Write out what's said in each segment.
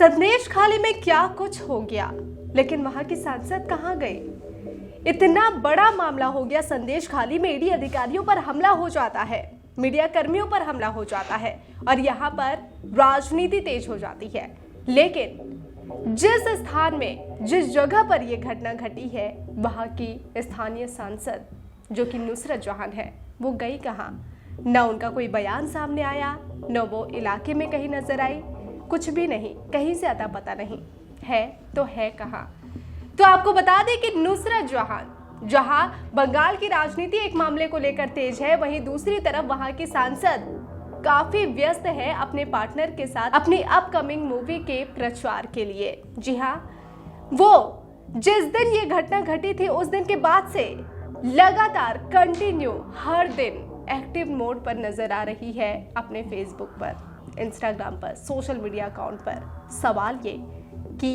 संदेश खाली में क्या कुछ हो गया, लेकिन वहां की सांसद कहां गई? इतना बड़ा मामला हो गया संदेश खाली में, ईडी अधिकारियों पर हमला हो जाता है, मीडिया कर्मियों पर हमला हो जाता है और यहाँ पर राजनीति तेज हो जाती है। लेकिन जिस स्थान में, जिस जगह पर यह घटना घटी है, वहां की स्थानीय सांसद जो कि नुसरत जहान है, वो गई कहां? न उनका कोई बयान सामने आया, न वो इलाके में कहीं नजर आई, कुछ भी नहीं, कहीं से अता पता नहीं है। तो है कहां? तो आपको बता दें कि नुसरत जहान, जहां बंगाल की राजनीति एक मामले को लेकर तेज है, वहीं दूसरी तरफ वहां की सांसद काफी व्यस्त है अपने पार्टनर के साथ अपनी अपकमिंग मूवी के प्रचार के लिए। जी हाँ, वो जिस दिन ये घटना घटी थी उस दिन के बाद से लगातार कंटिन्यू हर दिन एक्टिव मोड पर नजर आ रही है अपने फेसबुक पर, इंस्टाग्राम पर, सोशल मीडिया अकाउंट पर। सवाल ये कि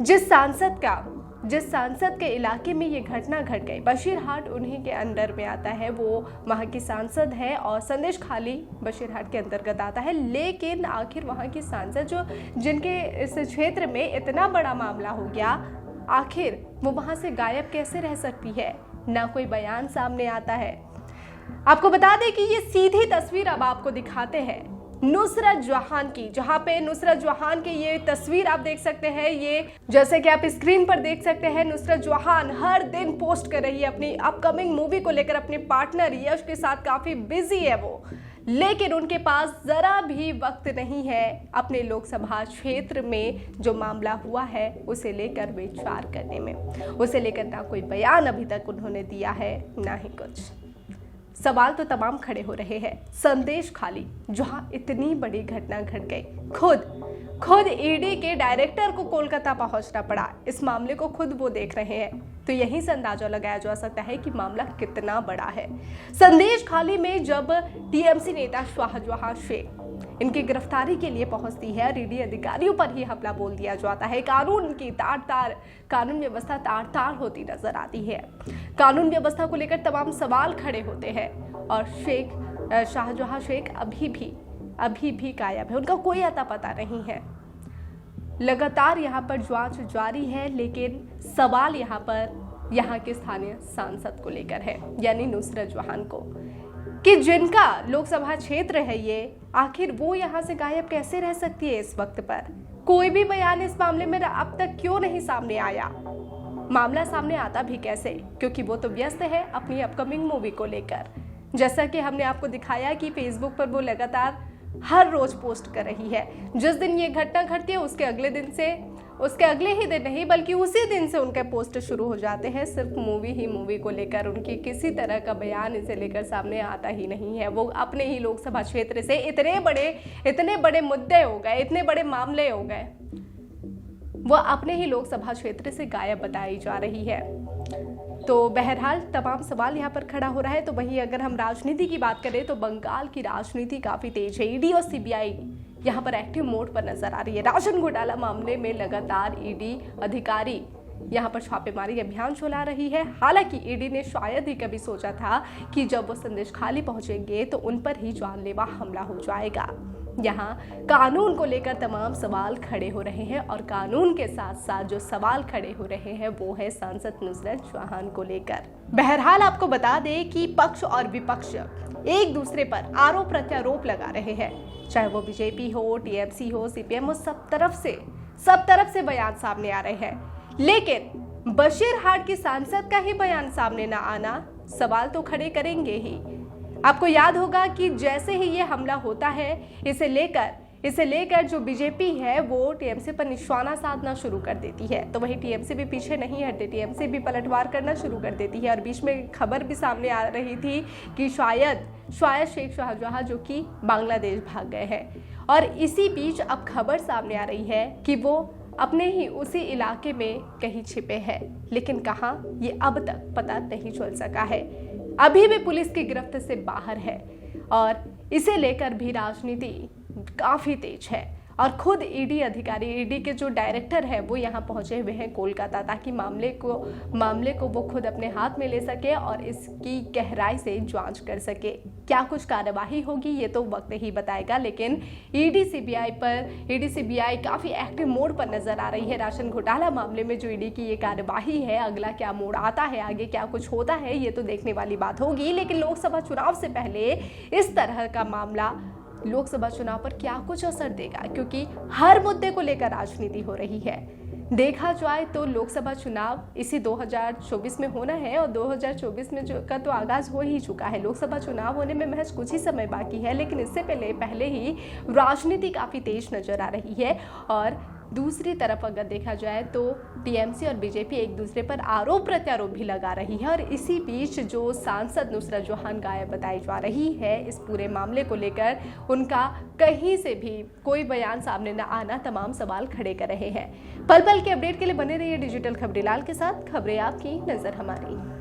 जिस सांसद के इलाके में ये घटना घट गई, बशीरहाट उन्हीं के अंडर में आता है, वो वहाँ की सांसद है और संदेश खाली बशीरहाट के अंतर्गत आता है। लेकिन आखिर वहाँ की सांसद जिनके इस क्षेत्र में इतना बड़ा मामला हो गया, आखिर वो वहाँ से गायब कैसे रह सकती है? ना कोई बयान सामने आता है। आपको बता दें कि ये सीधी तस्वीर अब आपको दिखाते हैं नुसरत जहान की, जहां पे नुसरत जहान की ये तस्वीर आप देख सकते हैं। ये जैसे कि आप स्क्रीन पर देख सकते हैं, नुसरत जहान हर दिन पोस्ट कर रही है अपनी अपकमिंग मूवी को लेकर। अपने पार्टनर यश के साथ काफी बिजी है वो, लेकिन उनके पास जरा भी वक्त नहीं है अपने लोकसभा क्षेत्र में जो मामला हुआ है उसे लेकर विचार करने में। उसे लेकर ना कोई बयान अभी तक उन्होंने दिया है, ना ही कुछ। सवाल तो तमाम खड़े हो रहे हैं। संदेश खाली, जहां इतनी बड़ी घटना घट गई, खुद ईडी के डायरेक्टर को कोलकाता पहुंचना पड़ा, इस मामले को खुद वो देख रहे हैं। तो यहीं से अंदाजा लगाया जा सकता है कि मामला कितना बड़ा है। संदेश खाली में जब टीएमसी नेता शाहजहां शेख इनकी गिरफ्तारी के लिए पहुंचती है, ईडी अधिकारियों पर ही हमला बोल दिया जाता है। कानून व्यवस्था तार होती नजर आती है। कानून व्यवस्था को लेकर तमाम सवाल खड़े होते हैं और शाहजहां शेख अभी भी गायब है, उनका कोई अता पता नहीं है। लगातार यहाँ पर जांच जारी है, लेकिन सवाल यहाँ के स्थानीय सांसद को लेकर है, यानी नुसरत जहान को, कि जिनका लोकसभा क्षेत्र है ये, आखिर वो यहाँ से गायब कैसे रह सकती है इस वक्त पर? कोई भी बयान इस मामले में अब तक क्यों नहीं सामने आया? मामला सामने आता भी कैसे? क्योंकि वो तो व्यस्त है अपनी अपकमिंग मूवी को लेकर। जैसा कि हमने आपको दिखाया कि फेसबुक पर वो लगातार हर रोज पोस्ट कर रही है। जिस दिन ये घटना घटती है उसके अगले ही दिन नहीं, बल्कि उसी दिन से उनके पोस्ट शुरू हो जाते हैं सिर्फ मूवी को लेकर। उनकी किसी तरह का बयान इसे लेकर सामने आता ही नहीं है। वो अपने ही लोकसभा क्षेत्र से इतने बड़े मुद्दे हो गए, इतने बड़े मामले हो गए, वो अपने ही लोकसभा क्षेत्र से गायब बताई जा रही है। तो बहरहाल तमाम सवाल यहाँ पर खड़ा हो रहा है। तो वहीं अगर हम राजनीति की बात करें तो बंगाल की राजनीति काफी तेज है। ईडी और सीबीआई यहाँ पर एक्टिव मोड पर नजर आ रही है। राशन घोटाला मामले में लगातार ईडी अधिकारी यहाँ पर छापेमारी अभियान चला रही है। हालांकि ईडी ने शायद ही कभी सोचा था कि जब वो संदेश खाली पहुंचेंगे तो उन पर ही जानलेवा हमला हो जाएगा। यहाँ कानून को लेकर तमाम सवाल खड़े हो रहे हैं और कानून के साथ साथ जो सवाल खड़े हो रहे हैं वो है सांसद नुसरत जहान को लेकर। बहरहाल आपको बता दें कि पक्ष और विपक्ष एक दूसरे पर आरोप प्रत्यारोप लगा रहे हैं, चाहे वो बीजेपी हो, टीएमसी हो, सीपीएम हो, सब तरफ से बयान सामने आ रहे हैं। लेकिन बशीरहाट की सांसद का ही बयान सामने ना आना सवाल तो खड़े करेंगे ही। आपको याद होगा कि जैसे ही ये हमला होता है, इसे लेकर जो बीजेपी है वो टीएमसी पर निशाना साधना शुरू कर देती है। तो वही टीएमसी भी पीछे नहीं हटती, टीएमसी भी पलटवार करना शुरू कर देती है। और बीच में खबर भी सामने आ रही थी कि शायद शेख शाहजहां जो कि बांग्लादेश भाग गए हैं। और इसी बीच अब खबर सामने आ रही है कि वो अपने ही उसी इलाके में कहीं छिपे हैं, लेकिन कहाँ ये अब तक पता नहीं चल सका है। अभी भी पुलिस की गिरफ्त से बाहर है और इसे लेकर भी राजनीति काफी तेज है। और खुद ईडी अधिकारी, ईडी के जो डायरेक्टर है वो यहाँ पहुंचे हुए हैं कोलकाता, ताकि मामले को वो खुद अपने हाथ में ले सके और इसकी गहराई से जांच कर सके। क्या कुछ कार्यवाही होगी ये तो वक्त ही बताएगा, लेकिन ईडी सीबीआई काफी एक्टिव मोड पर नजर आ रही है। राशन घोटाला मामले में जो ईडी की ये कार्यवाही है, अगला क्या मोड़ आता है, आगे क्या कुछ होता है, ये तो देखने वाली बात होगी। लेकिन लोकसभा चुनाव से पहले इस तरह का मामला लोकसभा चुनाव पर क्या कुछ असर देगा, क्योंकि हर मुद्दे को लेकर राजनीति हो रही है। देखा जाए तो लोकसभा चुनाव इसी 2024 में होना है और 2024 में का तो आगाज हो ही चुका है। लोकसभा चुनाव होने में महज कुछ ही समय बाकी है, लेकिन इससे पहले ही राजनीति काफी तेज नजर आ रही है। और दूसरी तरफ अगर देखा जाए तो टीएमसी और बीजेपी एक दूसरे पर आरोप प्रत्यारोप भी लगा रही है। और इसी बीच जो सांसद नुसरत जोहान गायब बताई जा रही है, इस पूरे मामले को लेकर उनका कहीं से भी कोई बयान सामने न आना तमाम सवाल खड़े कर रहे हैं। पल पल के अपडेट के लिए बने रहिए डिजिटल खबरें लाल के साथ। खबरें आपकी, नजर हमारी।